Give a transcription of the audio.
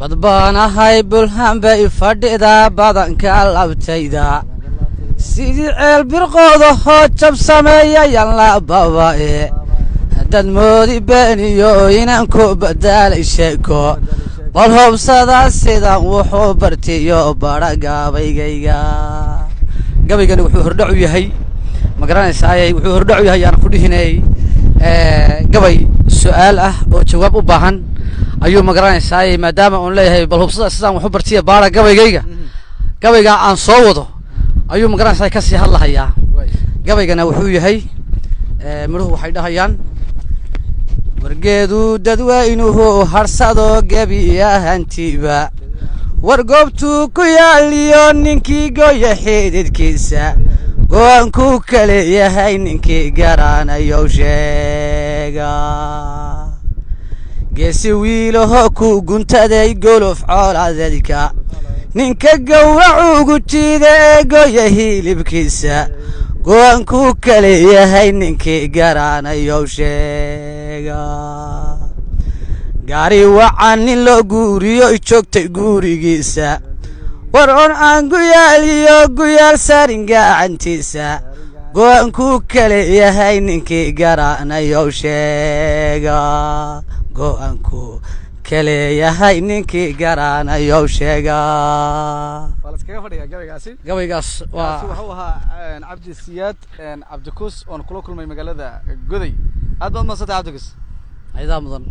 بدبانا هاي بلهم بيفرددا بدن كالابتيدا سيدي البرقوده هو جب سمية يلا باباي هدد مودي بانيو ينانكو بدال الشيكو والهم صدا سيدا وحو برتيو برقا بيقيقا قبيقا وحو هردعو يهي مقراني سايي وحو هردعو يهي انا كوديهني قبي سؤال oo jawaab u baahan ayuu magaranaysaa maadaama uu leeyahay bal hubsada sidaan wax u bartiya baara gabayga aan soo wado ayuu magaranaysaa ka sii hadlahayaa gabaygana wuxuu yahay miruhu waxay dhahayaan wargeedu dadweynuhu harsado gabiyahantiba wargoobtu ku yaaliyo ninkii gooya xididkiisa go'aanku kale yahay ninkii garanayo sheega geesi wiilaho ku guntaday golof cooladeedka ninka gowracu ugu jiida ee gooya hilibkiisa go'aanku kale yahay ninkii garanayo sheega gaari wacan nin loo guuriyo joogtay gurigiisa war on aan guyaal saarin gacantiisa go'aanku kale yahay ninkii garanayo sheega go'aanku kale yahay ninkii garanayo sheega iskaga fadhiga gabaygaas waa wuxuu ahaa Cabdi Siyaad Cabdi Kus oo kula kulmay magaalada Goday aad baad ma saddex Cabdi Kus ayda mudan